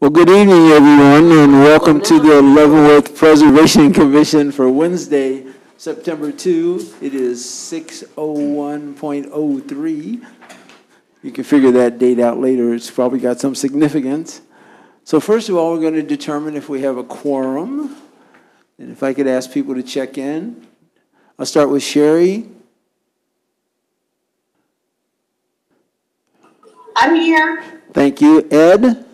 Well, good evening, everyone, and welcome to the Leavenworth Preservation Commission for Wednesday, September 2. It is 6:01.03. You can figure that date out later. It's probably got some significance. So first of all, we're going to determine if we have a quorum. And if I could ask people to check in. I'll start with Sherry. I'm here. Thank you. Ed?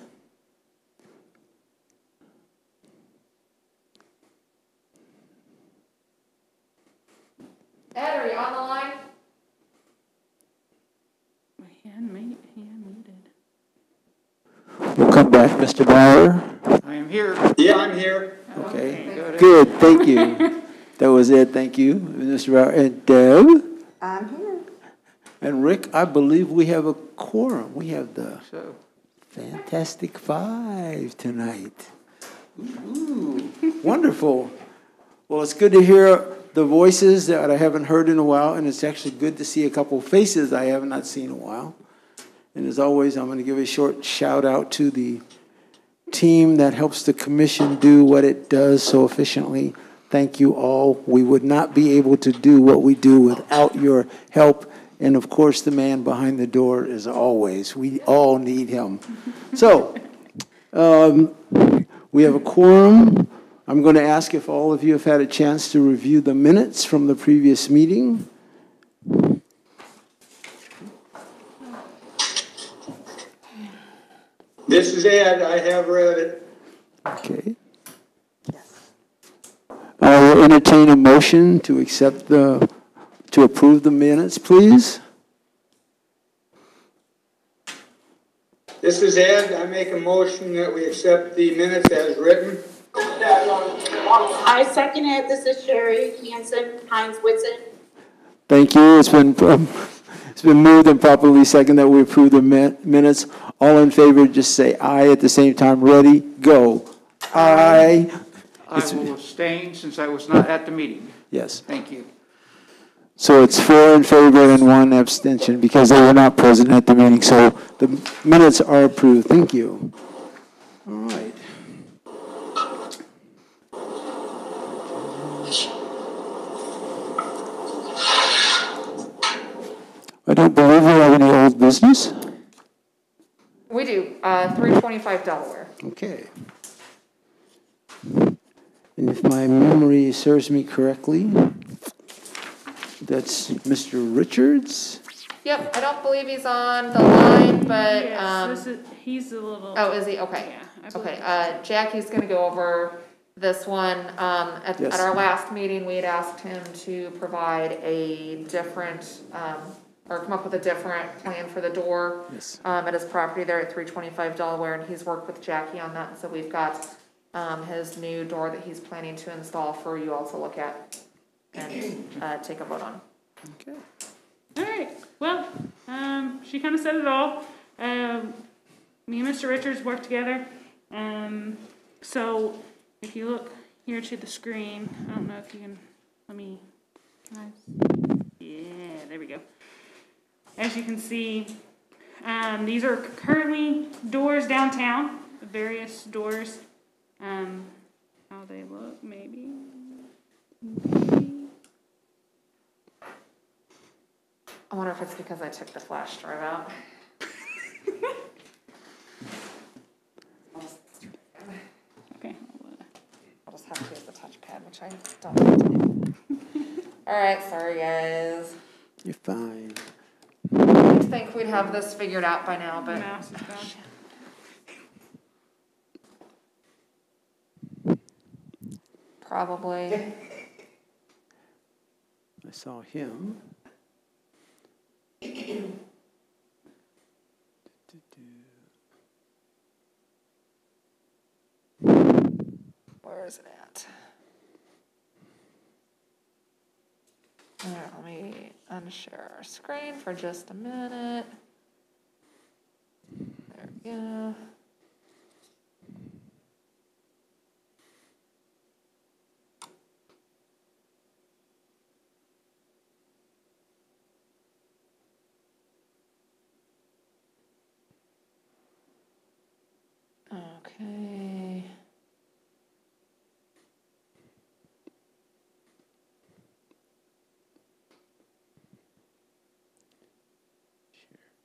Ed, are you on the line? He unmuted. We'll come back, Mr. Bauer. I am here. Yeah, I'm here. Okay. Good, thank you. That was Ed, thank you. Mr. Bauer. And Deb? I'm here. And Rick, I believe we have a quorum. We have the Fantastic Five tonight. Ooh, wonderful. Well, it's good to hear the voices that I haven't heard in a while, and it's actually good to see a couple of faces I have not seen in a while. And as always, I'm going to give a short shout out to the team that helps the commission do what it does so efficiently. Thank you all. We would not be able to do what we do without your help. And of course, the man behind the door is always. We all need him. So, we have a quorum. I'm going to ask if all of you have had a chance to review the minutes from the previous meeting. This is Ed. I have read it. Okay. I will entertain a motion to approve the minutes, please. This is Ed. I make a motion that we accept the minutes as written. I second it. This is Sherry Hansen, Hines Whitson. Thank you. It's been moved and properly seconded that we approve the minutes. All in favor, just say aye at the same time. Ready? Go. Aye. I will abstain since I was not at the meeting. Yes. Thank you. So it's 4 in favor and 1 abstention because they were not present at the meeting. So the minutes are approved. Thank you. All right. I don't believe we have any old business. We do. 325 Delaware. Okay. And if my memory serves me correctly, that's Mr. Richards. Yep, I don't believe he's on the line, but Yes, he's a little. oh, is he? Okay. Yeah. Okay. Jackie's going to go over this one. At our last meeting, we had asked him to provide a different, or come up with a different plan for the door at his property there at 325 Delaware, and he's worked with Jackie on that. So we've got his new door that he's planning to install for you all to look at and take a vote on. Okay. All right. Well, she kind of said it all. Me and Mr. Richards work together. So if you look here to the screen, I don't know if you can. Yeah, there we go. As you can see, these are currently doors downtown, the various doors. How they look, maybe. I wonder if it's because I took the flash drive out. Okay. I'll just have to use the touchpad, which I don't want to do. All right, sorry guys. You're fine. You'd think we'd have this figured out by now, but Mouse is gone. probably. I saw him. Where is it at? All right, let me unshare our screen for just a minute. There we go. Okay.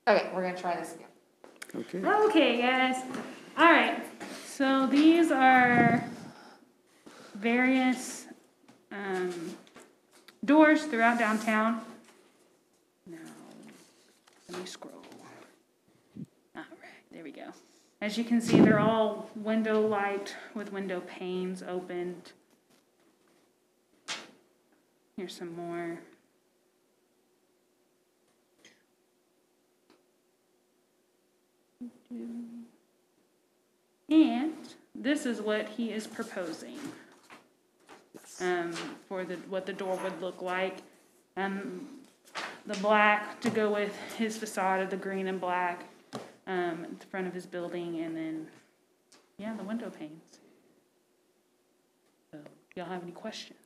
Okay, we're gonna try this again. Okay. Okay, guys. All right. So these are various doors throughout downtown. Now, let me scroll. All right, there we go. As you can see, they're all window light with window panes opened. Here's some more. And this is what he is proposing for what the door would look like. The black to go with his facade of the green and black at the front of his building, and then, yeah, the window panes. So, y'all have any questions?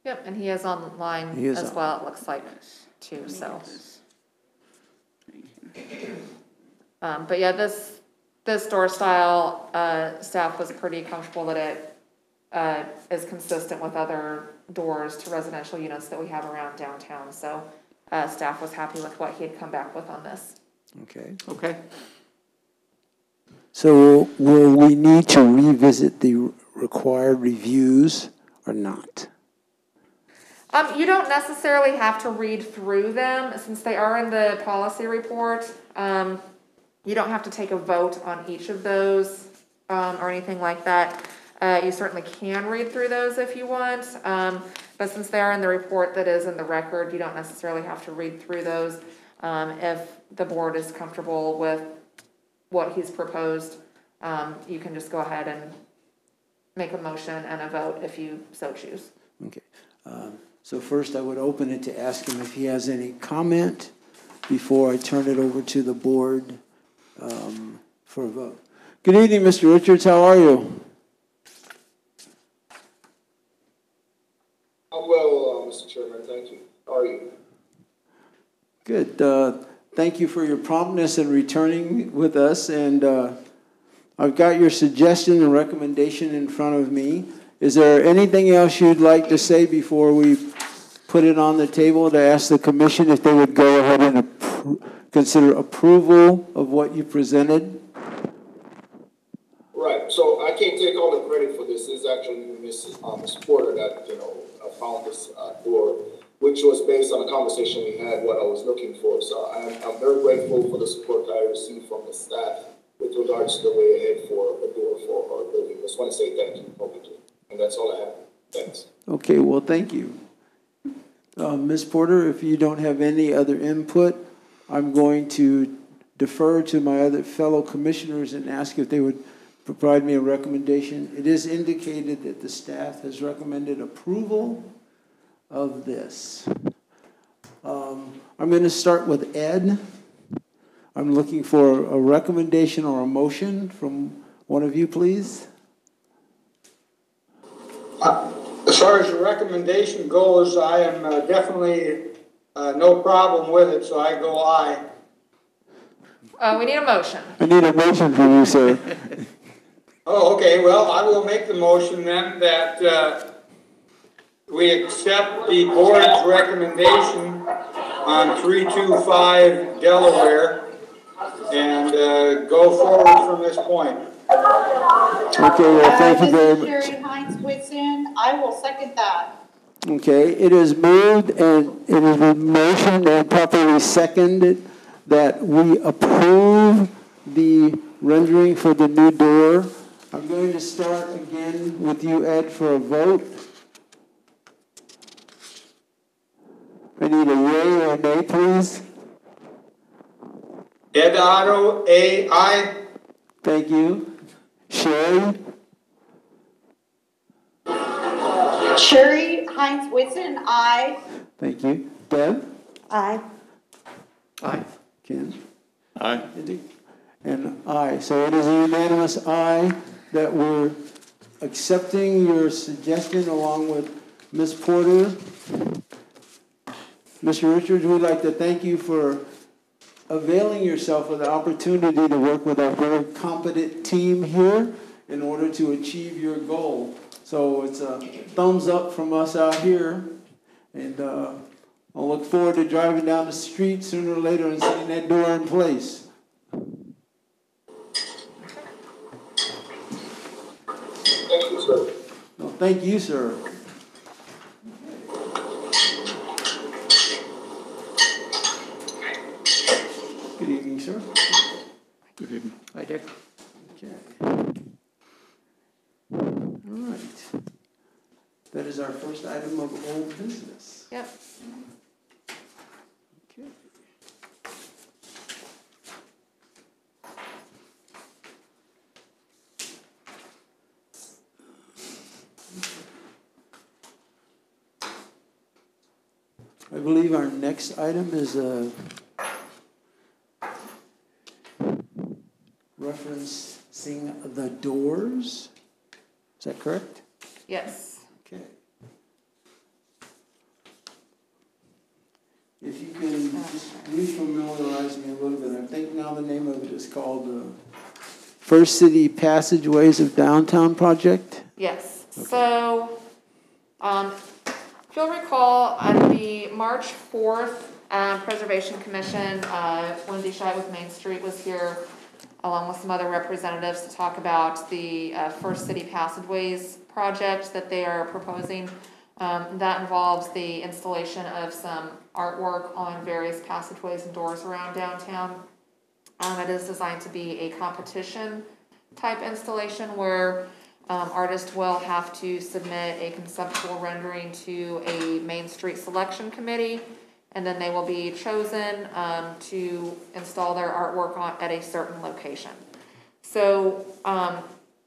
Yep, and he is online as well, it looks like, too, so. But yeah, this door style, staff was pretty comfortable that it is consistent with other doors to residential units that we have around downtown. So staff was happy with what he had come back with on this. Okay. Okay. So will we need to revisit the required reviews or not? You don't necessarily have to read through them since they are in the policy report. You don't have to take a vote on each of those or anything like that. You certainly can read through those if you want, but since they are in the report that is in the record, you don't necessarily have to read through those. If the board is comfortable with what he's proposed, you can just go ahead and make a motion and a vote if you so choose. Okay. So first I would open it to ask him if he has any comment before I turn it over to the board for a vote. Good evening, Mr. Richards. How are you? I'm well, Mr. Chairman. Thank you. How are you? Good. Thank you for your promptness in returning with us. And I've got your suggestion and recommendation in front of me. Is there anything else you'd like to say before we put it on the table to ask the commission if they would go ahead and consider approval of what you presented? Right. So I can't take all the credit for this. This is actually Ms. Porter that, found this door, which was based on a conversation we had, what I was looking for. So I'm very grateful for the support that I received from the staff with regards to the way ahead for a door for our building. Just want to say thank you publicly. And that's all I have. Thanks. Okay, well, thank you. Ms. Porter, if you don't have any other input, I'm going to defer to my other fellow commissioners and ask if they would provide me a recommendation. It is indicated that the staff has recommended approval of this. I'm going to start with Ed. I'm looking for a recommendation or a motion from one of you, please. As far as the recommendation goes, I am definitely no problem with it, so I go aye. We need a motion. I need a motion from you, sir. Oh, okay. Well, I will make the motion then that we accept the board's recommendation on 325 Delaware and go forward from this point. Okay, well, thank you very much. This is Sherry Hines Whitson. I will second that. Okay, it is moved and it is a motion and properly seconded that we approve the rendering for the new door. I'm going to start again with you, Ed, for a vote. I need a yea or a nay, please. Ed Otto, aye. Thank you. Sherry? Sherry Hines Whitson, aye. Thank you. Deb? Aye. Aye. Ken? Aye. And aye. So it is a unanimous aye that we're accepting your suggestion along with Ms. Porter. Mr. Richards, we'd like to thank you for availing yourself of the opportunity to work with our very competent team here in order to achieve your goal. So it's a thumbs up from us out here. And I'll look forward to driving down the street sooner or later and seeing that door in place. Thank you, sir. Well, thank you, sir. Good evening, sir. Good evening. Hi, Dick. Okay. All right. That is our first item of old business. Yep. Okay. I believe our next item is referencing the doors. Is that correct? Yes. Okay. If you can just refamiliarize me a little bit, I think now the name of it is called First City Passageways of Downtown Project? Yes. Okay. So, if you'll recall, at the March 4th Preservation Commission, Wendy Scheidt with Main Street was here, along with some other representatives, to talk about the First City Passageways project that they are proposing. That involves the installation of some artwork on various passageways and doors around downtown. It is designed to be a competition type installation where artists will have to submit a conceptual rendering to a Main Street selection committee, and then they will be chosen to install their artwork at a certain location. So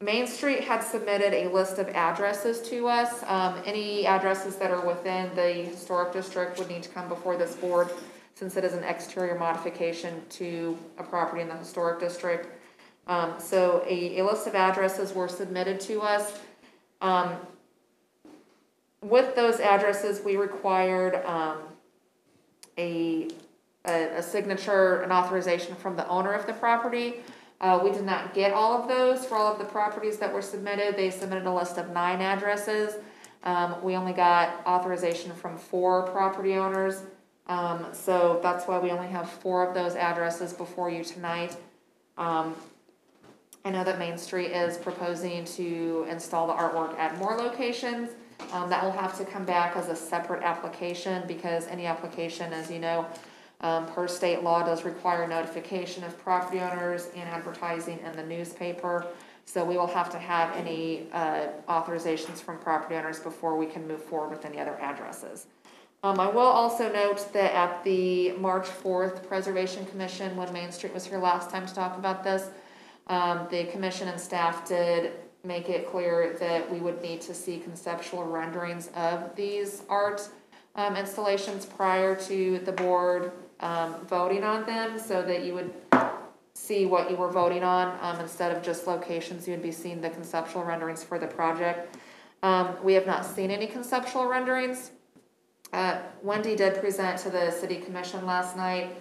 Main Street had submitted a list of addresses to us. Any addresses that are within the historic district would need to come before this board, since it is an exterior modification to a property in the historic district. So a list of addresses were submitted to us. With those addresses, we required a signature, an authorization from the owner of the property. We did not get all of those for all of the properties that were submitted. They submitted a list of 9 addresses. We only got authorization from 4 property owners. So that's why we only have 4 of those addresses before you tonight. I know that Main Street is proposing to install the artwork at more locations. That will have to come back as a separate application, because any application, as you know, per state law, does require notification of property owners and advertising in the newspaper. So we will have to have any authorizations from property owners before we can move forward with any other addresses. I will also note that at the March 4th Preservation Commission, when Main Street was here last time to talk about this, the commission and staff did make it clear that we would need to see conceptual renderings of these art installations prior to the board voting on them, so that you would see what you were voting on. Instead of just locations, you would be seeing the conceptual renderings for the project. We have not seen any conceptual renderings. Wendy did present to the city commission last night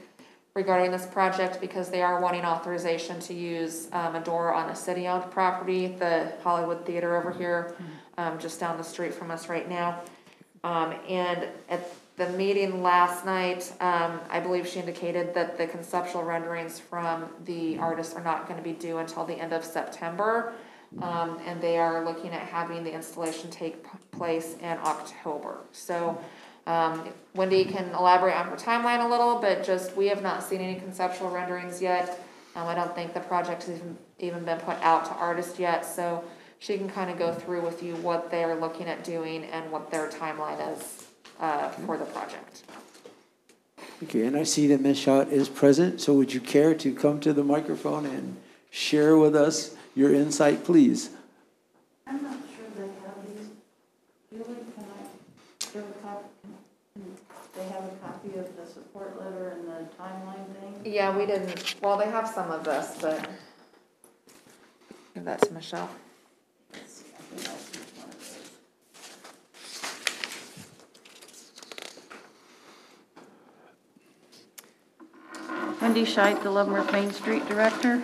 regarding this project, because they are wanting authorization to use a door on a city-owned property, the Hollywood Theater over here, just down the street from us right now. And at the meeting last night, I believe she indicated that the conceptual renderings from the artists are not going to be due until the end of September, and they are looking at having the installation take place in October. So Wendy can elaborate on her timeline a little, but just we have not seen any conceptual renderings yet. I don't think the project has even been put out to artists yet, so she can kind of go through with you what they're looking at doing and what their timeline is for the project. Okay, and I see that Ms. Schott is present, so would you care to come to the microphone and share with us your insight, please? I'm not sure they have these. Julie, can I give a copy? They have a copy of the support letter and the timeline thing? Yeah, we didn't, well, they have some of this, but give that to Michelle. Let's see, I think I'll see one of those. Wendy Scheidt, the Leavenworth Main Street Director.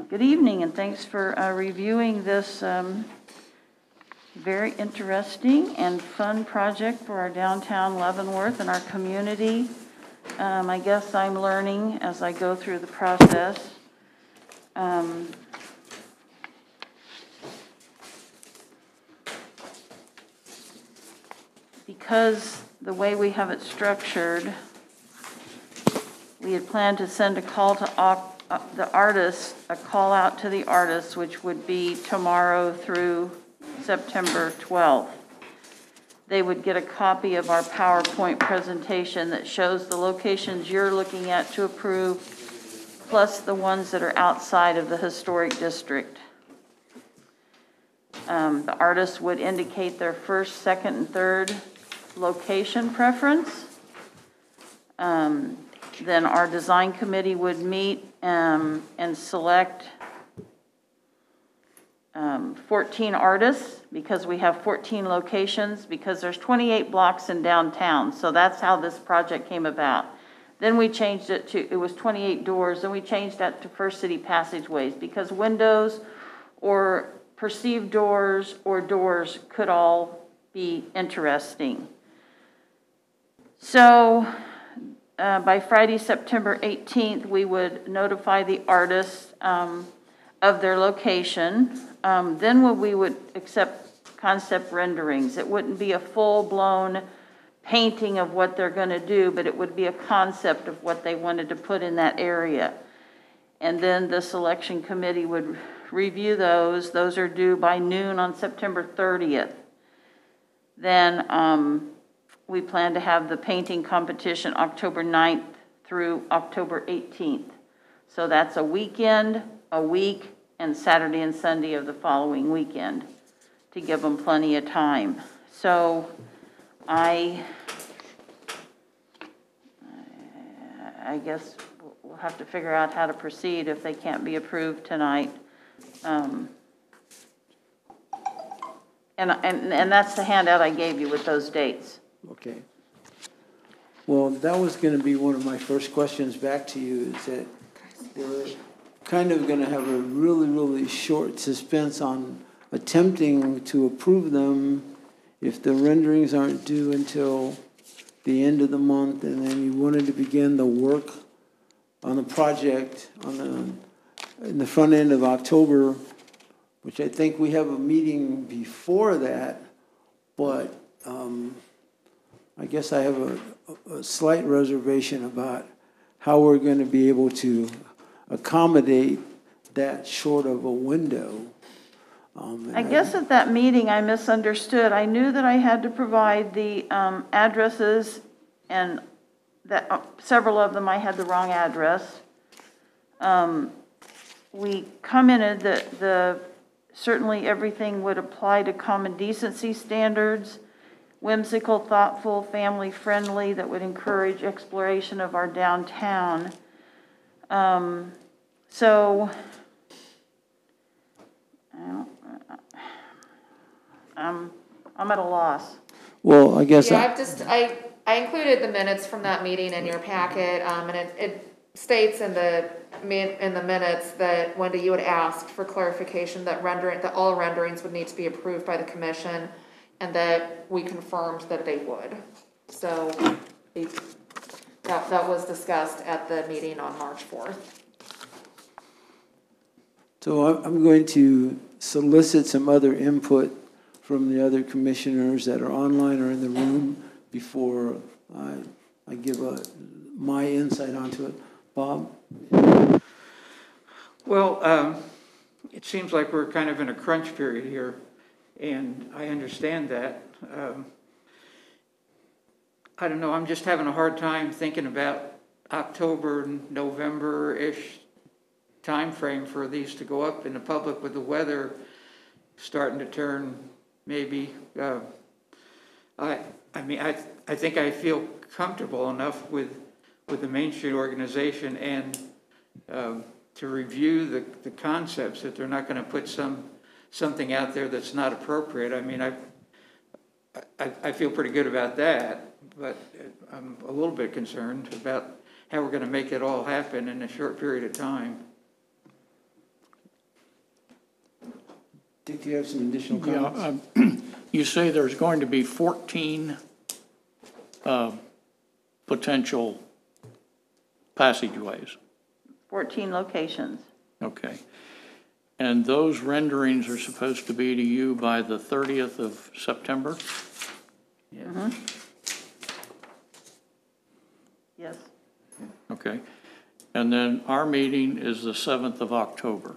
Good evening, and thanks for reviewing this very interesting and fun project for our downtown Leavenworth and our community. I guess I'm learning as I go through the process. Because the way we have it structured, we had planned to send a call to the artists, a call out to the artists, which would be tomorrow through September 12th. They would get a copy of our PowerPoint presentation that shows the locations you're looking at to approve, plus the ones that are outside of the historic district. The artists would indicate their first, second, and third location preference. Then our design committee would meet and select 14 artists, because we have 14 locations, because there's 28 blocks in downtown. So that's how this project came about. Then we changed it to, it was 28 doors, and we changed that to First City passageways, because windows or perceived doors or doors could all be interesting. So by Friday, September 18th, we would notify the artists of their location. Then we would accept concept renderings. It wouldn't be a full-blown painting of what they're going to do, but it would be a concept of what they wanted to put in that area. And then the selection committee would review those. Those are due by noon on September 30th. Then we plan to have the painting competition October 9th through October 18th. So that's a weekend, a week, and Saturday and Sunday of the following weekend to give them plenty of time. So I guess we'll have to figure out how to proceed if they can't be approved tonight. And that's the handout I gave you with those dates. Okay. Well, that was going to be one of my first questions back to you, is that we're kind of going to have a really, really short suspense on attempting to approve them if the renderings aren't due until the end of the month, and then you wanted to begin the work on the project in the front end of October, which I think we have a meeting before that, but I guess I have a slight reservation about how we're going to be able to accommodate that short of a window. I guess at that meeting I misunderstood. I knew that I had to provide the addresses, and that several of them I had the wrong address. We commented that certainly everything would apply to common decency standards, whimsical, thoughtful, family-friendly, that would encourage exploration of our downtown. So I'm at a loss. Well, I guess yeah, I included the minutes from that meeting in your packet, and it states in the minutes that Wendy, you had asked for clarification that all renderings would need to be approved by the commission, and that we confirmed that they would. So that was discussed at the meeting on March 4th. So I'm going to solicit some other input from the other commissioners that are online or in the room before I give my insight onto it. Bob? Well, it seems like we're kind of in a crunch period here, and I understand that. I don't know, I'm just having a hard time thinking about October, November-ish time frame for these to go up in the public with the weather starting to turn, maybe. I think I feel comfortable enough with the Main Street organization and to review the concepts that they're not going to put something out there that's not appropriate. I mean, I feel pretty good about that, but I'm a little bit concerned about how we're going to make it all happen in a short period of time. Dick, do you have some additional comments? Yeah, you say there's going to be 14 potential passageways. 14 locations. Okay. And those renderings are supposed to be to you by the 30th of September? Mm-hmm. Yes. Okay. And then our meeting is the 7th of October.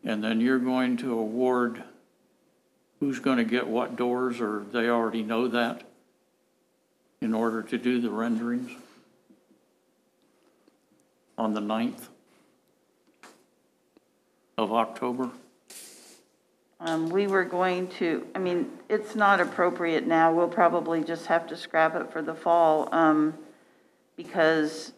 And then you're going to award who's going to get what doors, or they already know that in order to do the renderings on the 9th of October? We were going to, I mean, it's not appropriate now. We'll probably just have to scrap it for the fall because.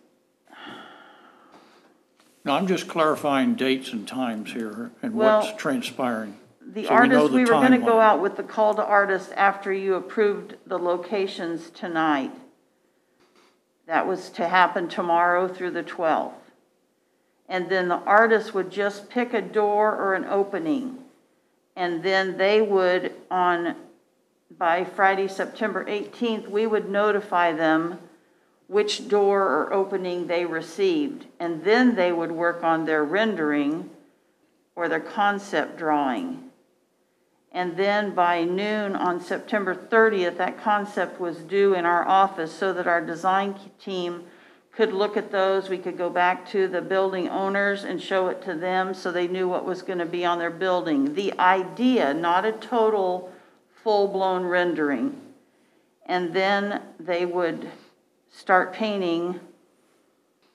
No, I'm just clarifying dates and times here and what's transpiring. The So artists, we were going to go timeline. out with the call to artists after you approved the locations tonight. That was to happen tomorrow through the 12th. And then the artists would just pick a door or an opening. And then they would, by Friday, September 18th, we would notify them which door or opening they received. And then they would work on their rendering or their concept drawing. And then by noon on September 30th, that concept was due in our office so that our design team could look at those. We could go back to the building owners and show it to them so they knew what was going to be on their building. The idea, not a total full-blown rendering. And then they would start painting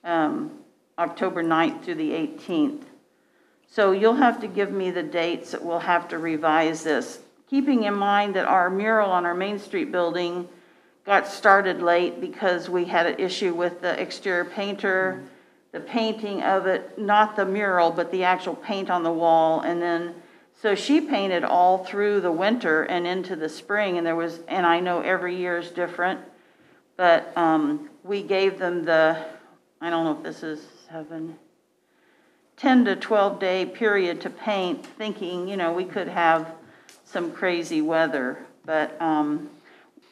October 9th through the 18th. So you'll have to give me the dates that we'll have to revise this. Keeping in mind that our mural on our Main Street building got started late because we had an issue with the exterior painter, the painting of it, not the mural, but the actual paint on the wall. And then, so she painted all through the winter and into the spring. And and I know every year is different, but we gave them I don't know if this is 10 to 12 day period to paint, thinking, we could have some crazy weather. But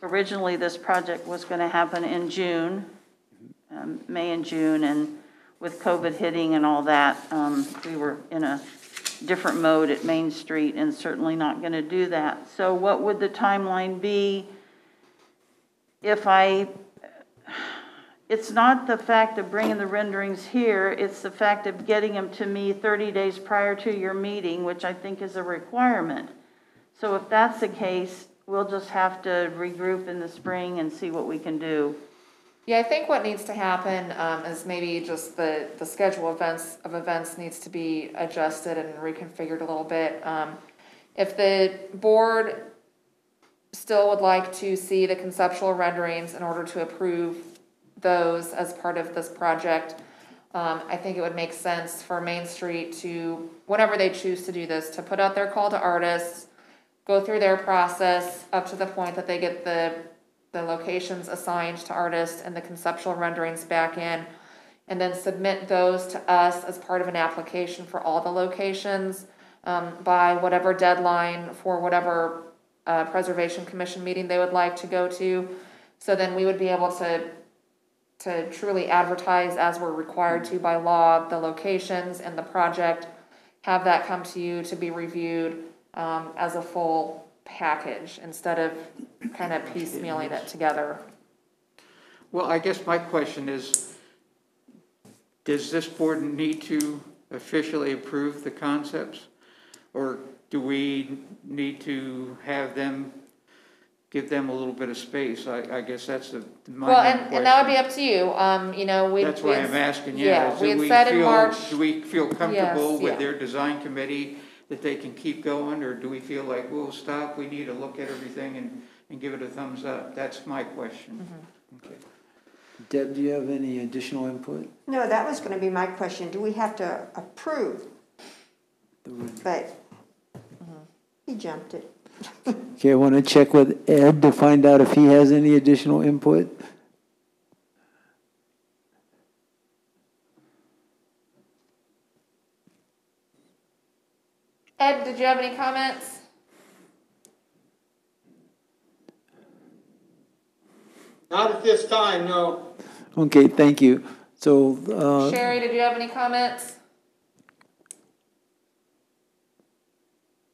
originally this project was going to happen in June, May and June, and with COVID hitting and all that, we were in a different mode at Main Street and certainly not going to do that. So what would the timeline be if it's not the fact of bringing the renderings here, it's the fact of getting them to me 30 days prior to your meeting, which I think is a requirement. So if that's the case, we'll just have to regroup in the spring and see what we can do. Yeah, I think what needs to happen is maybe just the schedule of events needs to be adjusted and reconfigured a little bit. If the board still would like to see the conceptual renderings in order to approve those as part of this project, I think it would make sense for Main Street to, whenever they choose to do this, to put out their call to artists, go through their process up to the point that they get the locations assigned to artists and the conceptual renderings back in, and then submit those to us as part of an application for all the locations by whatever deadline for whatever Preservation Commission meeting they would like to go to. So then we would be able to truly advertise as we're required to by law, the locations and the project, have that come to you to be reviewed as a full package instead of kind of piecemealing it together. Well, I guess my question is, does this board need to officially approve the concepts? Or do we need to have them, give them a little bit of space? I guess that's my question. And that would be up to you. That's why I'm asking, we had said in March. Do we feel comfortable Yes, with their design committee that they can keep going, or do we feel like, we'll stop, we need to look at everything and give it a thumbs up? That's my question. Mm-hmm. Okay. Deb, do you have any additional input? No, that was going to be my question. Do we have to approve? But he jumped it. Okay, I want to check with Ed to find out if he has any additional input. Ed, did you have any comments? Not at this time, no. Okay, thank you. So, Sherry, did you have any comments?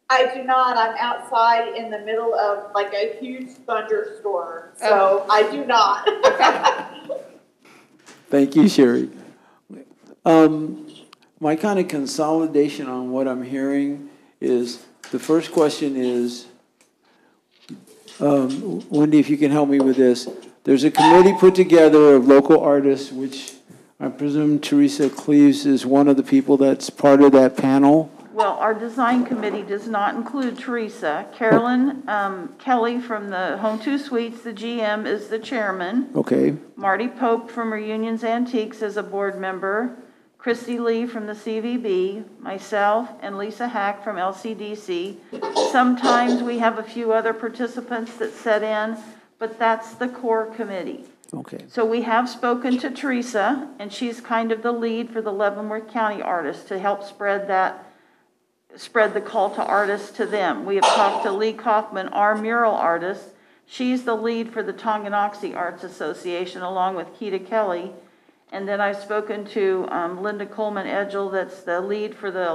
I do not. I'm outside in the middle of like a huge thunderstorm, so I do not. thank you, Sherry. My kind of consolidation on what I'm hearing is, the first question is, Wendy, if you can help me with this. There's a committee put together of local artists, which I presume Teresa Cleaves is one of the people that's part of that panel. Well, our design committee does not include Teresa. Carolyn Kelly from the Home 2 Suites, the GM, is the chairman. Okay. Marty Pope from Reunions Antiques is a board member. Christy Lee from the CVB, myself, and Lisa Hack from LCDC. Sometimes we have a few other participants that set in, but that's the core committee. Okay. So we have spoken to Teresa, and she's kind of the lead for the Leavenworth County artists to help spread the call to artists to them. We have talked to Lee Kaufman, our mural artist. She's the lead for the Tonganoxie Arts Association, along with Keita Kelly. And then I've spoken to Linda Coleman Edgell, that's the lead for the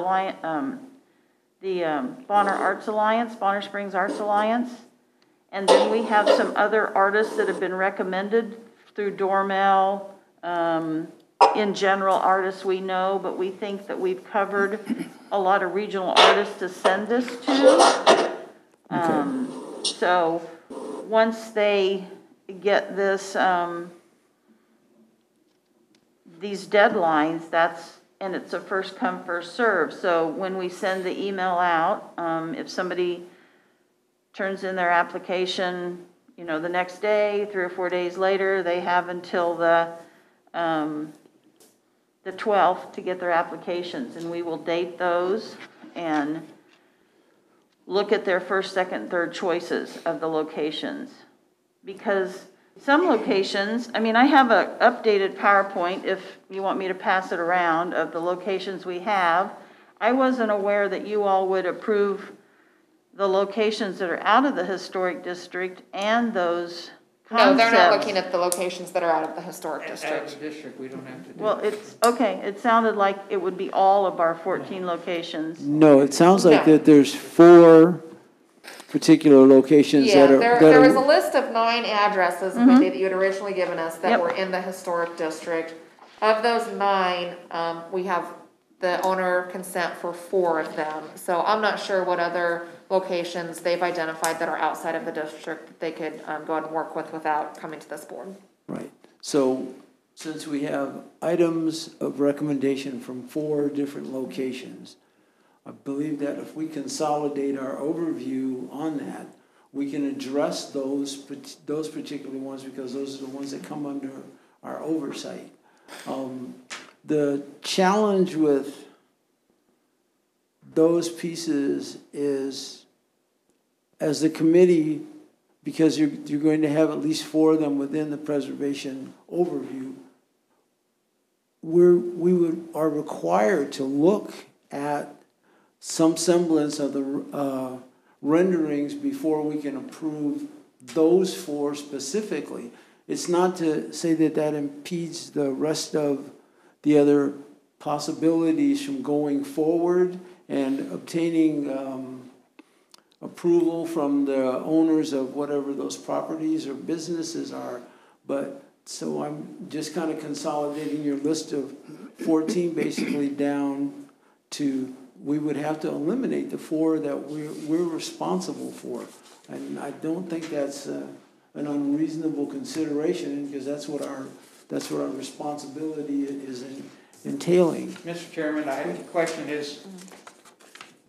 Bonner Arts Alliance, Bonner Springs Arts Alliance. And then we have some other artists that have been recommended through Dormel, in general, artists we know, but we think that we've covered a lot of regional artists to send this to. So once they get this, these deadlines, and it's a first come, first serve. So when we send the email out, if somebody turns in their application, the next day, 3 or 4 days later, they have until the 12th to get their applications, and we will date those and look at their first, second, third choices of the locations. Because some locations, I have an updated PowerPoint if you want me to pass it around of the locations we have. I wasn't aware that you all would approve the locations that are out of the historic district and those concepts. No, they're not looking at the locations that are out of the historic district. Out of the district, we don't have to do Well, it's, okay, it sounded like it would be all of our 14 locations. No, it sounds like that there's 4 particular locations that are... There was a list of 9 addresses, Wendy, that you had originally given us that were in the historic district. Of those 9, we have the owner consent for 4 of them. So I'm not sure what other locations they've identified that are outside of the district that they could go ahead and work with without coming to this board. Right. So since we have items of recommendation from 4 different locations, I believe that if we consolidate our overview on that, we can address those particular ones, because those are the ones that come under our oversight. The challenge with those pieces is, as the committee, because you're going to have at least 4 of them within the preservation overview, we are required to look at some semblance of the renderings before we can approve those 4 specifically. It's not to say that that impedes the rest of the other possibilities from going forward and obtaining approval from the owners of whatever those properties or businesses are. But so I'm just kind of consolidating your list of 14 basically down to, we would have to eliminate the 4 that we're responsible for. And I don't think that's an unreasonable consideration, because that's what our responsibility is entailing. Mr. Chairman, the question is,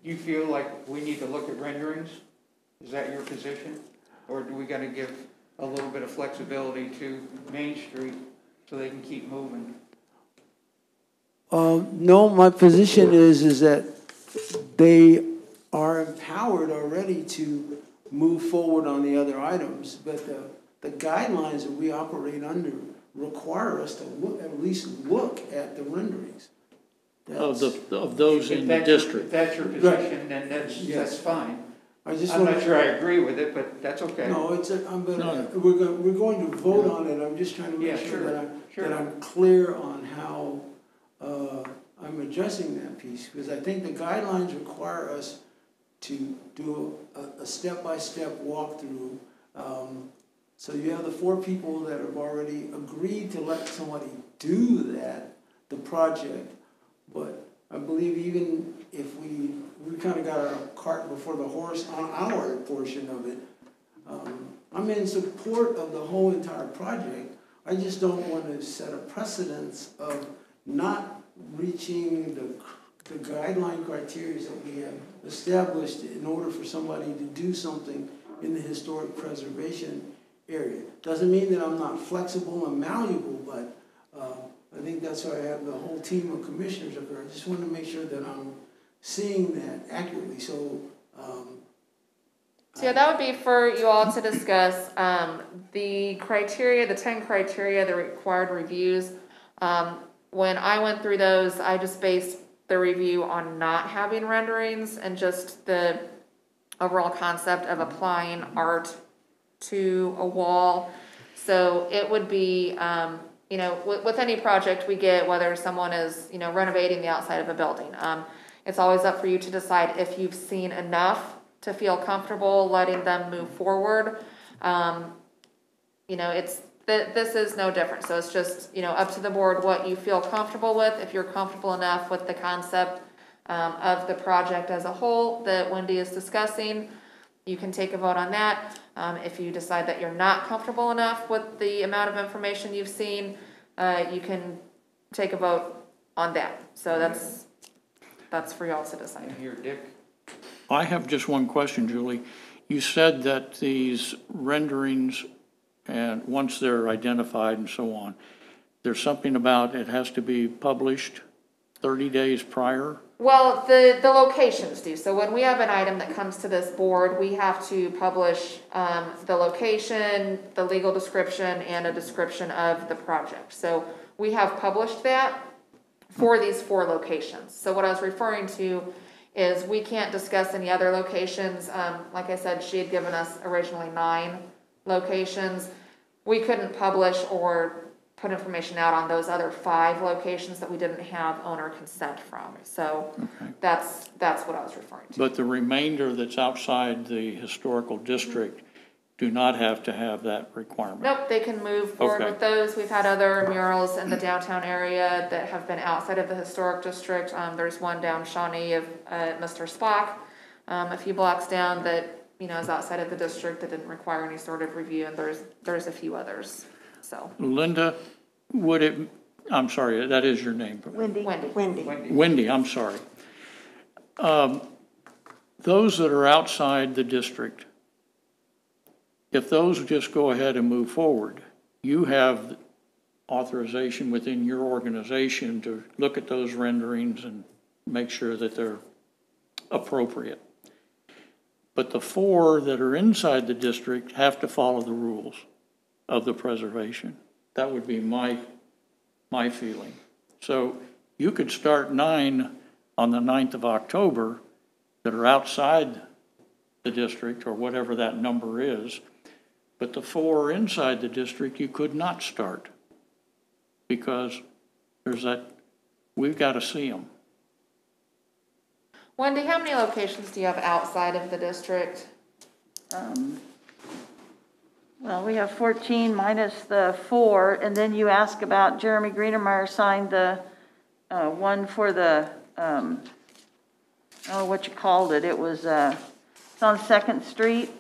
you feel like we need to look at renderings? Is that your position? Or do we got to give a little bit of flexibility to Main Street so they can keep moving? No, my position is that they are empowered already to move forward on the other items, but the guidelines that we operate under require us to at least look at the renderings. of those in the If district. that's your position, then that's fine. I'm not sure I agree with it, but that's okay. No, we're going to vote on it. I'm just trying to make sure that I'm clear on how I'm addressing that piece, because I think the guidelines require us to do a step-by-step walkthrough. So you have the 4 people that have already agreed to let somebody do that, the project, but I believe even if we kind of got our cart before the horse on our portion of it. I'm in support of the whole entire project. I just don't want to set a precedence of not reaching the guideline criteria that we have established in order for somebody to do something in the historic preservation area. Doesn't mean that I'm not flexible and malleable, but I think that's why I have the whole team of commissioners up there. I just want to make sure that I'm seeing that accurately. So yeah, that would be for you all to discuss the criteria, the 10 criteria, the required reviews. When I went through those, I just based the review on not having renderings and just the overall concept of applying art to a wall. So it would be, you know, with any project we get, whether someone is, you know, renovating the outside of a building, it's always up for you to decide if you've seen enough to feel comfortable letting them move forward. You know, this is no different. So it's just, you know, up to the board what you feel comfortable with. If you're comfortable enough with the concept of the project as a whole that Wendy is discussing, you can take a vote on that. If you decide that you're not comfortable enough with the amount of information you've seen, you can take a vote on that. So that's for y'all to decide. Here, Dick. I have just one question, Julie. You said that these renderings, and once they're identified and so on, there's something about it has to be published 30 days prior? Well, the locations do. So when we have an item that comes to this board, we have to publish the location, the legal description, and a description of the project. So we have published that for these 4 locations. So what I was referring to is we can't discuss any other locations. Like I said, she had given us originally 9 locations. We couldn't publish or put information out on those other 5 locations that we didn't have owner consent from. So that's what I was referring to. But the remainder that's outside the historical district do not have to have that requirement? Nope, they can move forward with those. We've had other murals in the downtown area that have been outside of the historic district. There's one down Shawnee of Mr. Spock, a few blocks down that, you know, is outside of the district that didn't require any sort of review, and there's a few others. So Linda, I'm sorry, that is your name. Wendy. I'm sorry. Those that are outside the district, if those just go ahead and move forward, you have authorization within your organization to look at those renderings and make sure that they're appropriate. But the 4 that are inside the district have to follow the rules of the preservation. That would be my feeling. So you could start 9 on the 9th of October that are outside the district or whatever that number is, but the 4 inside the district you could not start because there's that, we've got to see them. Wendy, how many locations do you have outside of the district? Well, we have 14 minus the 4, and then you ask about Jeremy Greenemeyer signed the one for the, what you called it. It was, it's on 2nd Street.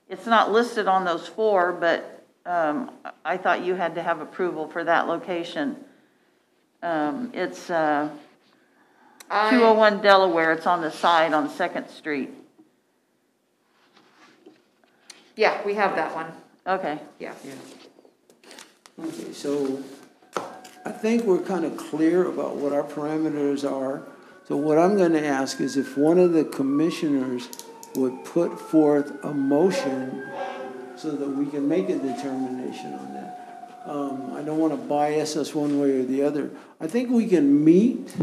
It's not listed on those 4, but I thought you had to have approval for that location. It's 201 Delaware. It's on the side on 2nd Street. Yeah, we have that one. Okay. Yeah. Okay, so I think we're kind of clear about what our parameters are. So what I'm going to ask is if one of the commissioners would put forth a motion so that we can make a determination on that. I don't want to bias us one way or the other. I think we can meet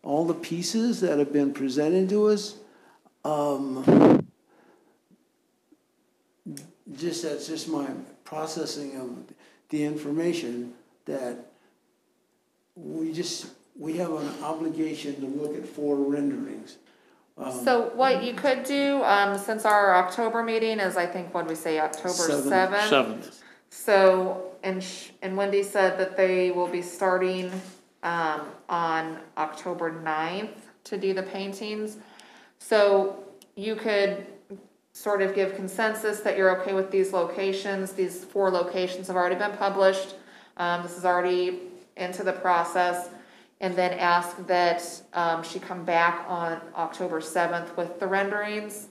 all the pieces that have been presented to us. That's just my processing of the information, that we have an obligation to look at 4 renderings. So what you could do, since our October meeting is, I think, what did we say, October 7th? 7th. So, and Wendy said that they will be starting, on October 9th to do the paintings. So you could sort of give consensus that you're okay with these locations. These 4 locations have already been published. This is already into the process. And then ask that she come back on October 7th with the renderings.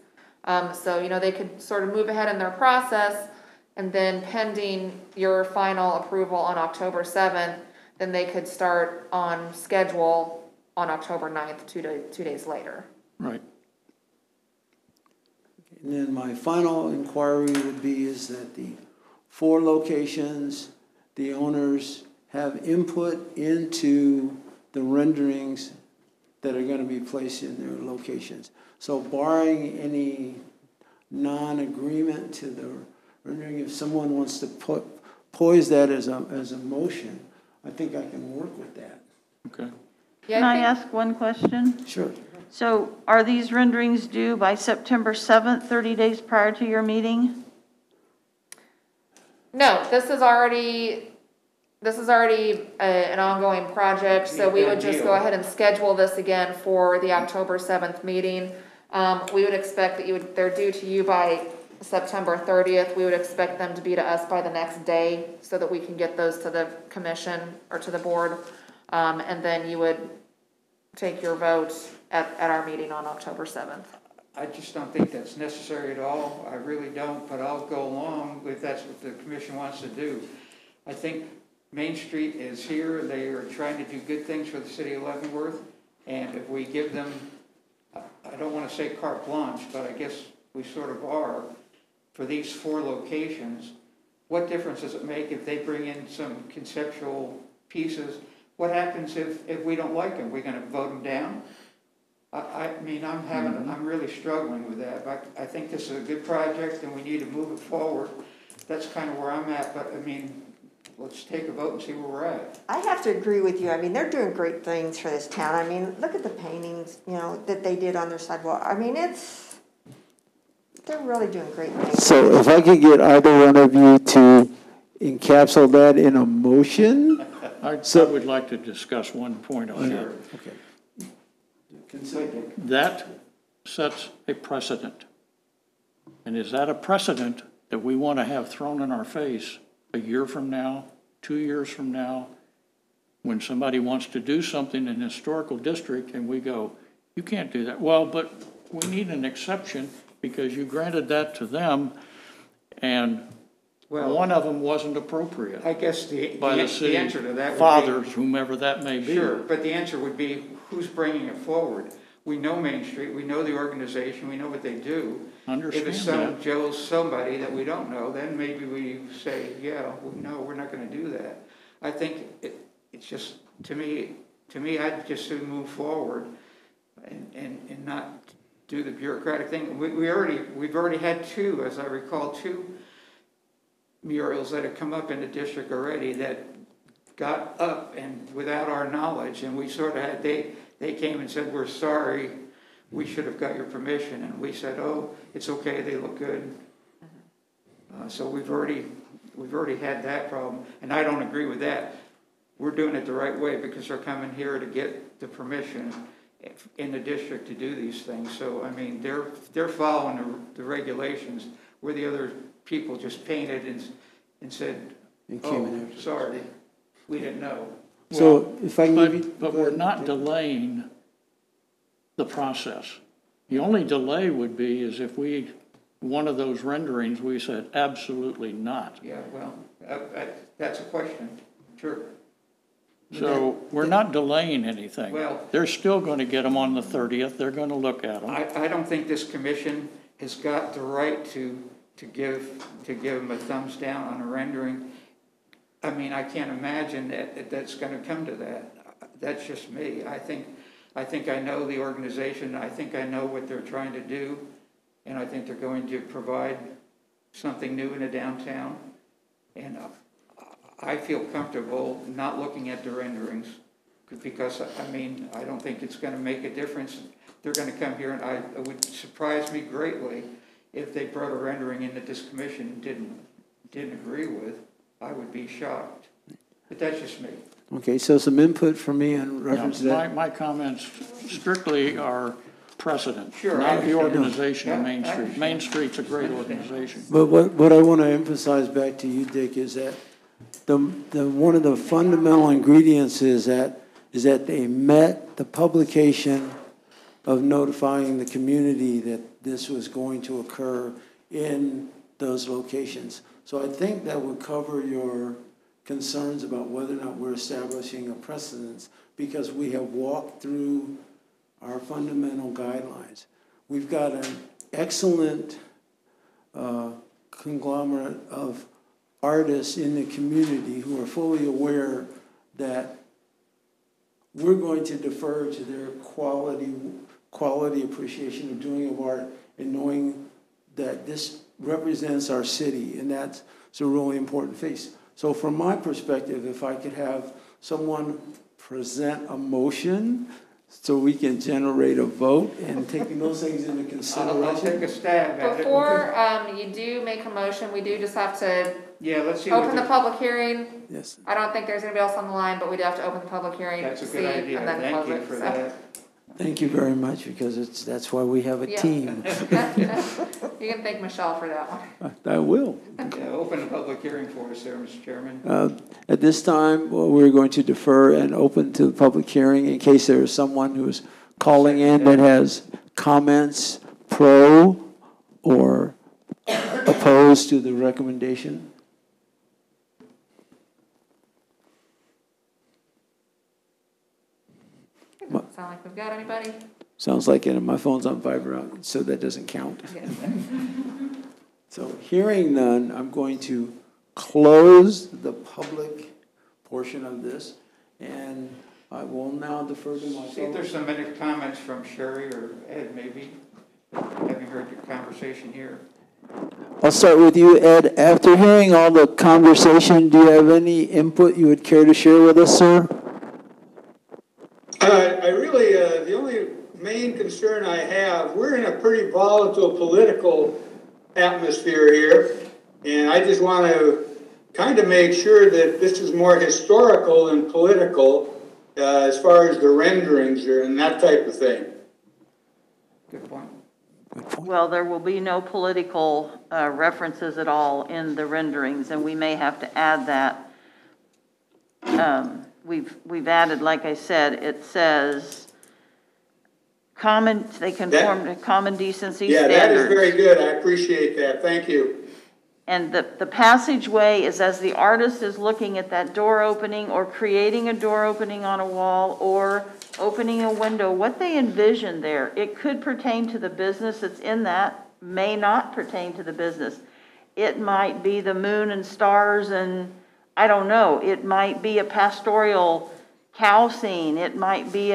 So, they could sort of move ahead in their process, and then pending your final approval on October 7th, then they could start on schedule on October 9th, 2 days later. Right. And then my final inquiry would be is that the 4 locations, the owners have input into the renderings that are going to be placed in their locations. So barring any non-agreement to the rendering, if someone wants to poise that as a motion, I think I can work with that. Okay. Can I ask one question? Sure. So are these renderings due by September 7th, 30 days prior to your meeting? No, this is already an ongoing project, so we would just go ahead and schedule this again for the October 7th meeting. We would expect that they're due to you by September 30th. We would expect them to be to us by the next day so that we can get those to the commission or to the board. And then you would take your vote at our meeting on October 7th. I just don't think that's necessary at all. I really don't, but I'll go along if that's what the commission wants to do. I think Main Street is here. They are trying to do good things for the city of Leavenworth. And if we give them, I don't want to say carte blanche, but I guess we sort of are, for these 4 locations, what difference does it make if they bring in some conceptual pieces? What happens if we don't like them? We're going to vote them down? I mean, I'm really struggling with that. I think this is a good project and we need to move it forward. That's kind of where I'm at, but I mean, let's take a vote and see where we're at. I have to agree with you. I mean, they're doing great things for this town. I mean, look at the paintings, that they did on their sidewalk. I mean, they're really doing great things. So if I could get either one of you to encapsulate that in a motion? I would like to discuss one point on that. Okay. That sets a precedent. And is that a precedent that we want to have thrown in our face a year from now, 2 years from now, when somebody wants to do something in a historical district and we go, you can't do that. Well, but we need an exception because you granted that to them and one of them wasn't appropriate. I guess the answer to that would fathers, whomever that may be. Sure, but the answer would be who's bringing it forward. We know Main Street, we know the organization, we know what they do. Understand if it's some Joe's somebody that we don't know, then maybe we say, yeah, no, we're not going to do that. I think it's just to me, I'd just soon move forward and not do the bureaucratic thing. We've already had 2, as I recall, 2 murals that have come up in the district already that got up and without our knowledge, and we sort of had they came and said, we're sorry, we should have got your permission, and we said, oh, it's okay, they look good. So we've already had that problem, and I don't agree with that. We're doing it the right way because they're coming here to get the permission in the district to do these things. So I mean, they're following the regulations where the other people just painted and said, oh, sorry, we didn't know. So if I can give you... But we're not delaying the process. The only delay would be is if one of those renderings, we said absolutely not. Yeah, well, that's a question, sure. So we're not delaying anything. Well, they're still going to get them on the 30th. They're going to look at them. I don't think this commission has got the right to give them a thumbs down on a rendering. I mean, I can't imagine that that's gonna come to that. That's just me. I think I know the organization, I think I know what they're trying to do, and I think they're going to provide something new in the downtown. And I feel comfortable not looking at the renderings, because, I mean, I don't think it's gonna make a difference. They're gonna come here, and it would surprise me greatly if they brought a rendering in that this commission didn't agree with. I would be shocked. But that's just me. Okay, so some input from me in reference to that. My comments strictly are precedent, Sure, not the organization of Yeah, Main Street. Main Street's a great organization. But what I want to emphasize back to you, Dick, is that one of the fundamental ingredients is that they met the publication of notifying the community that this was going to occur in those locations. So I think that would cover your concerns about whether or not we're establishing a precedence, because we have walked through our fundamental guidelines. We've got an excellent conglomerate of artists in the community who are fully aware that we're going to defer to their quality appreciation of doing of art and knowing that this represents our city, and that's a really important piece. So from my perspective, if I could have someone present a motion so we can generate a vote and taking those things into consideration. I'll take a stab at it. Before you do make a motion, we do just have to Let's see. open the public hearing. Yes. I don't think there's anybody else on the line, but we do have to open the public hearing. That's a to good see, idea. and then Thank close you it, for so. that. Thank you very much, because that's why we have a team. You can thank Michelle for that one. I will. Yeah, open the public hearing for us there, Mr. Chairman. At this time, we're going to defer and open to the public hearing in case there is someone who is calling in that has comments pro or opposed to the recommendation. Doesn't sound like we've got anybody. Sounds like it, and my phone's on vibrate, so that doesn't count. So hearing none, I'm going to close the public portion of this, and I will now defer to my. See if there's some other comments from Sherry or Ed, maybe, having heard your conversation here. I'll start with you, Ed. After hearing all the conversation, do you have any input you would care to share with us, sir? I really, the only main concern I have, we're in a pretty volatile political atmosphere here, and I just want to kind of make sure that this is more historical than political as far as the renderings and that type of thing. Good point. Well, there will be no political references at all in the renderings, and we may have to add that. We've added, like I said, it says they conform to common decency standards. Yeah, that is very good. I appreciate that. Thank you. And the passageway is as the artist is looking at that door opening or creating a door opening on a wall or opening a window, what they envision there, it could pertain to the business that's in that, may not pertain to the business. It might be the moon and stars and I don't know, it might be a pastoral cow scene, it might be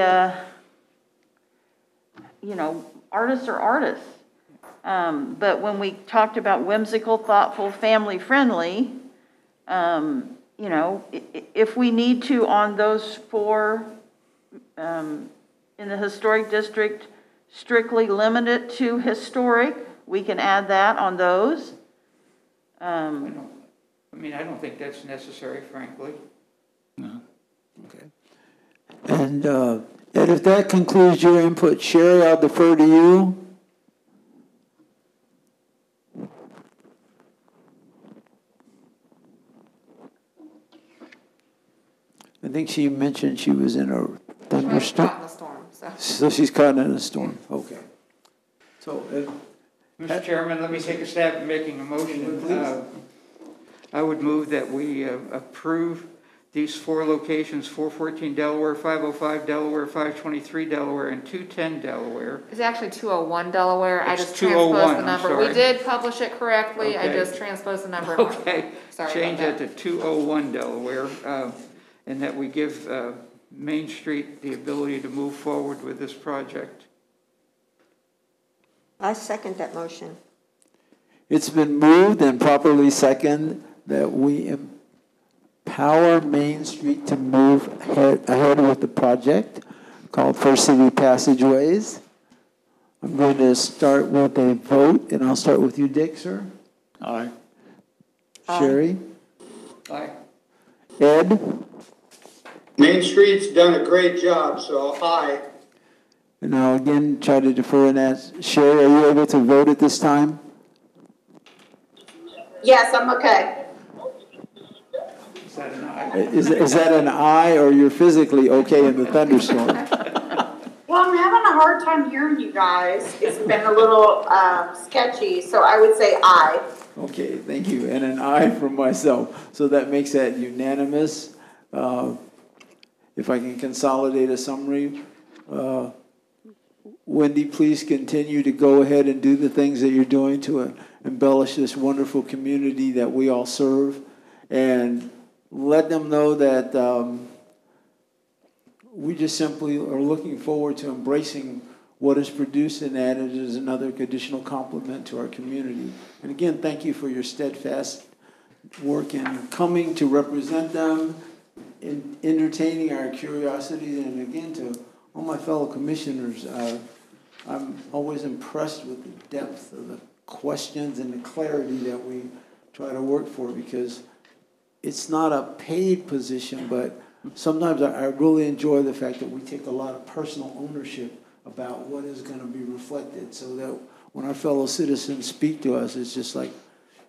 artists are artists. But when we talked about whimsical, thoughtful, family-friendly, if we need to on those four in the historic district, strictly limit it to historic, we can add that on those. I don't think that's necessary, frankly. No. Okay. And Ed, if that concludes your input, Sherry, I'll defer to you. I think she mentioned she was in a thunderstorm. Caught in the storm, So she's caught in a storm. Okay. So, Mr. Chairman, let me take a stab at making a motion. I would move that we approve these four locations, 414 Delaware, 505 Delaware, 523 Delaware, and 210 Delaware. It's actually 201 Delaware. I It's just transposed 201, the I'm number. sorry. We did publish it correctly. I Okay. just transposed the number. Okay, Sorry change about that to 201 Delaware, and that we give Main Street the ability to move forward with this project. I second that motion. It's been moved and properly seconded that we empower Main Street to move ahead with the project called First City Passageways. I'm going to start with a vote, and I'll start with you, Dick, sir. Aye. Sherry? Aye. Ed? Main Street's done a great job, so aye. And I'll again try to defer and ask, Sherry, are you able to vote at this time? Yes, I'm okay. Is that an aye? Is that an aye, or you're physically okay in the thunderstorm? Well, I'm having a hard time hearing you guys. It's been a little sketchy, so I would say aye. Okay, thank you. And an aye from myself. So that makes that unanimous. If I can consolidate a summary, Wendy, please continue to go ahead and do the things that you're doing to embellish this wonderful community that we all serve, and let them know that we just simply are looking forward to embracing what is produced and added as another additional compliment to our community. And again, thank you for your steadfast work in coming to represent them, in entertaining our curiosity, and again, to all my fellow commissioners, I'm always impressed with the depth of the questions and the clarity that we try to work for, because it's not a paid position, but sometimes I really enjoy the fact that we take a lot of personal ownership about what is going to be reflected, so that when our fellow citizens speak to us, it's just like,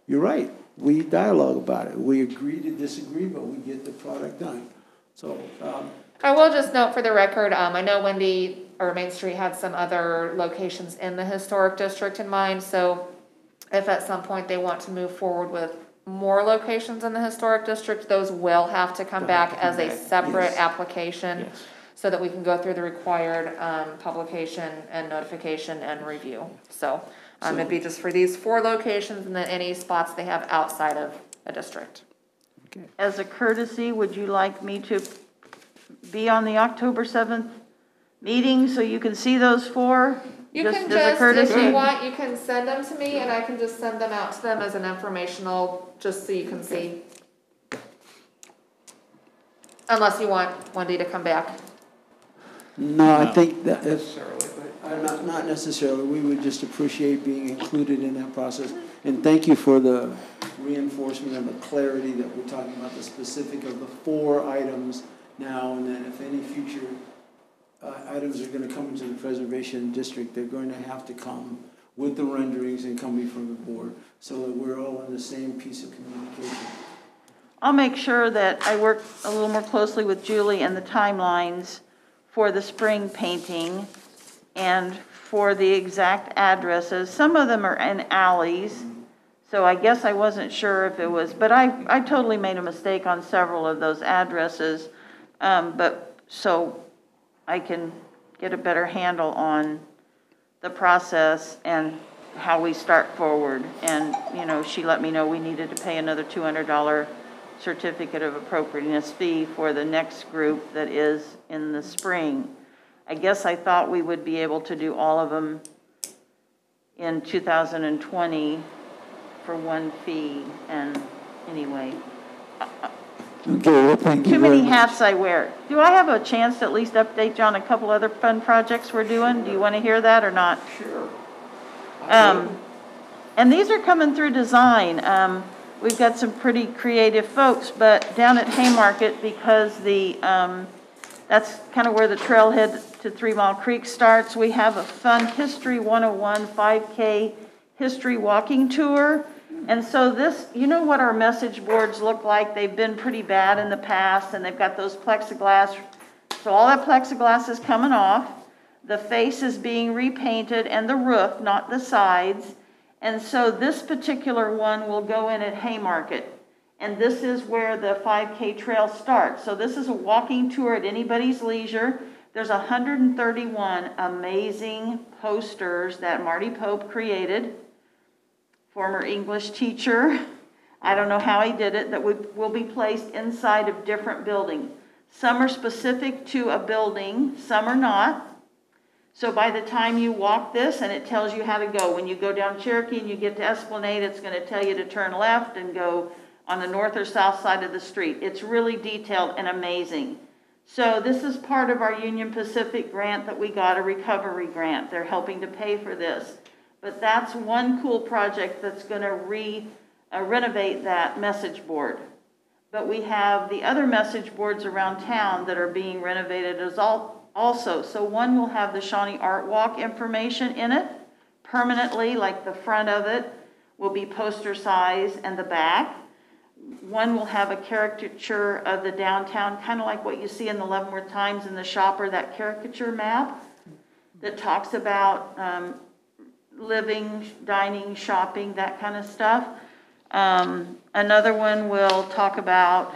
you're right, we dialogue about it. We agree to disagree, but we get the product done. So I will just note for the record, I know Wendy or Main Street had some other locations in the historic district in mind, so if at some point they want to move forward with more locations in the historic district, those will have to come back as a separate application. Yes. So that we can go through the required publication and notification and review. So it'd be just for these 4 locations, and then any spots they have outside of a district. okay. As a courtesy, would you like me to be on the October 7th meeting so you can see those 4? You Just can as a just, courtesy? if you want, you can send them to me, and I can just send them out to them as an informational, just so you can see. Unless you want Wendy to come back. No, I think that Necessarily, but not necessarily. We would just appreciate being included in that process. And thank you for the reinforcement and the clarity that we're talking about the specific of the 4 items now, and then if any future items are going to come into the preservation district, they're going to have to come with the renderings and come before the board, so that we're all in the same piece of communication. I'll make sure that I work a little more closely with Julie and the timelines for the spring painting and for the exact addresses. Some of them are in alleys, so I guess I wasn't sure if it was, but I totally made a mistake on several of those addresses, but so I can get a better handle on the process and how we start forward. And, you know, she let me know we needed to pay another $200 certificate of appropriateness fee for the next group that is in the spring. I guess I thought we would be able to do all of them in 2020 for one fee, and anyway. Okay, well, thank you Too very many much. hats I wear. Do I have a chance to at least update you on a couple other fun projects we're doing? Do you want to hear that or not? sure. And these are coming through design. We've got some pretty creative folks, but down at Haymarket, because that's kind of where the trailhead to 3 Mile Creek starts, we have a fun History 101 5K history walking tour. And so this, you know what our message boards look like? They've been pretty bad in the past, and they've got those plexiglass. So all that plexiglass is coming off. The face is being repainted, and the roof, not the sides. And so this particular one will go in at Haymarket. And this is where the 5K trail starts. So this is a walking tour at anybody's leisure. There's 131 amazing posters that Marty Pope created, former English teacher. I don't know how he did it, that will be placed inside of different buildings. Some are specific to a building, some are not. So by the time you walk this, and it tells you how to go, when you go down Cherokee and you get to Esplanade, it's going to tell you to turn left and go on the north or south side of the street. It's really detailed and amazing. So this is part of our Union Pacific grant that we got, a recovery grant. They're helping to pay for this. But that's one cool project that's going to renovate that message board. But we have the other message boards around town that are being renovated as also. So one will have the Shawnee Art Walk information in it permanently, like the front of it will be poster size and the back. One will have a caricature of the downtown, kind of like what you see in the Leavenworth Times in the Shopper, that caricature map that talks about living, dining, shopping, that kind of stuff. Another one will talk about,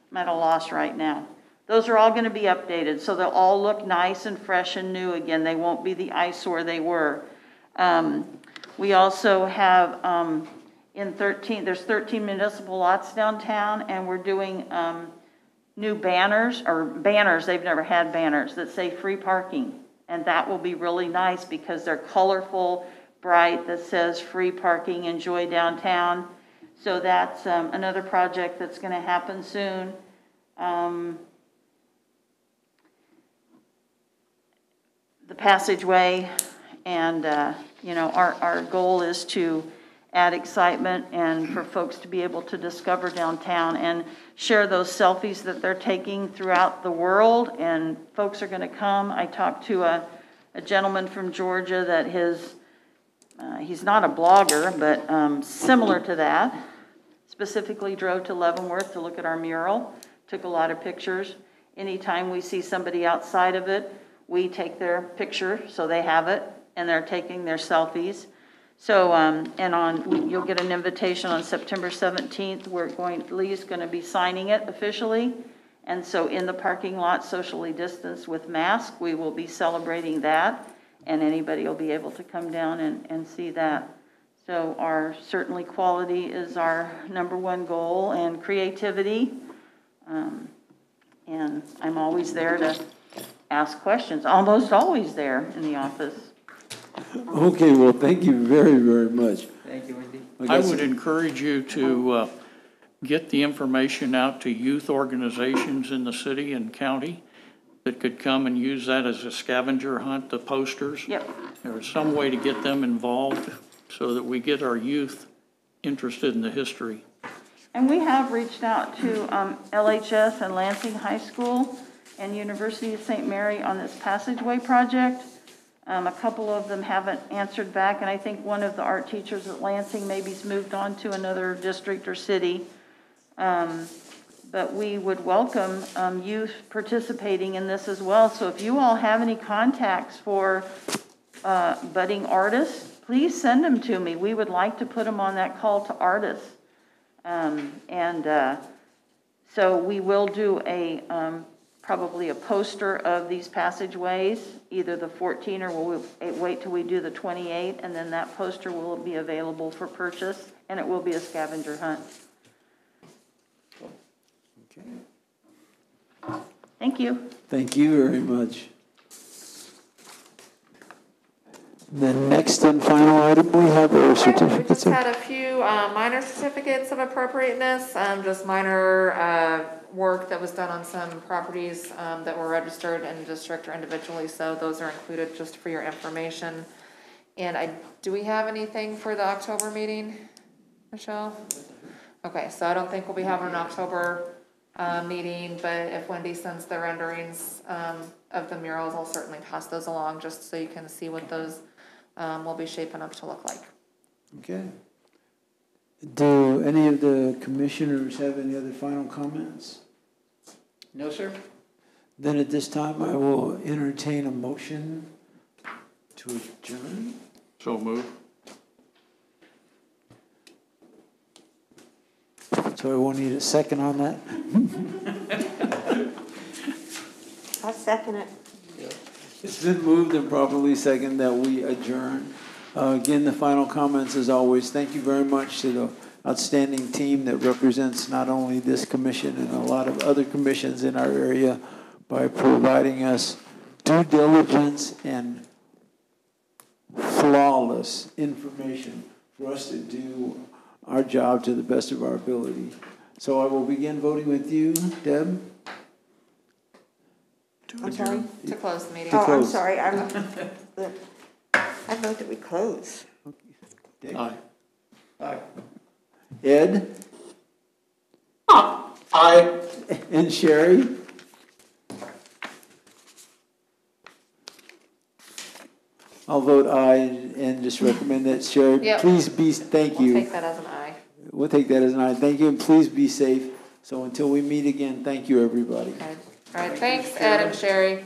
I'm at a loss right now. Those are all going to be updated, so they'll all look nice and fresh and new again. They won't be the eyesore they were. We also have there's 13 municipal lots downtown, and we're doing new banners, they've never had banners, that say free parking. And that will be really nice because they're colorful, bright, that says free parking, enjoy downtown. So that's another project that's going to happen soon. The passageway, and our goal is to add excitement and for folks to be able to discover downtown and share those selfies that they're taking throughout the world. And folks are going to come. I talked to a gentleman from Georgia that he's not a blogger, but similar to that, specifically drove to Leavenworth to look at our mural, took a lot of pictures. Anytime we see somebody outside of it, we take their picture so they have it, and they're taking their selfies. So, you'll get an invitation on September 17th. Lee's going to be signing it officially. And so in the parking lot, socially distanced with masks, we will be celebrating that. And anybody will be able to come down and see that. So certainly quality is our #1 goal, and creativity. And I'm always there to ask questions, almost always there in the office. Okay, well, thank you very, very much. Thank you, Wendy. I would encourage you to get the information out to youth organizations in the city and county that could come and use that as a scavenger hunt, the posters. Yep. There's some way to get them involved so that we get our youth interested in the history. And we have reached out to LHS and Lansing High School and University of St. Mary on this passageway project. A couple of them haven't answered back, and I think one of the art teachers at Lansing maybe's moved on to another district or city. But we would welcome youth participating in this as well. So if you all have any contacts for budding artists, please send them to me. We would like to put them on that call to artists. So we will do probably a poster of these passageways, either the 14 or we'll wait till we do the 28, and then that poster will be available for purchase, and it will be a scavenger hunt. Okay. Thank you. Thank you very much. The next and final item we have are certificates. We just had a few minor certificates of appropriateness, just minor work that was done on some properties that were registered in the district or individually, so those are included just for your information. And do we have anything for the October meeting, Michelle? Okay, so I don't think we'll be having an October meeting, but if Wendy sends the renderings of the murals, I'll certainly pass those along just so you can see what those will be shaping up to look like. Okay. Do any of the commissioners have any other final comments? No, sir. Then at this time, I will entertain a motion to adjourn. So move. So I won't need a second on that. I'll second it. It's been moved and properly seconded that we adjourn. Again, the final comments, as always, thank you very much to the outstanding team that represents not only this commission and a lot of other commissions in our area by providing us due diligence and flawless information for us to do our job to the best of our ability. So I will begin voting with you, Deb. I'm sorry? To close the meeting. Oh, I'm close. sorry, I vote that we close. Aye. Aye. Ed? Aye. And Sherry? I'll vote aye and just recommend that Sherry, Yep. please be, thank We'll you. take that as an aye. We'll take that as an aye. Thank you, and please be safe. So until we meet again, thank you, everybody. Okay. All right, thanks, Ed and Sherry.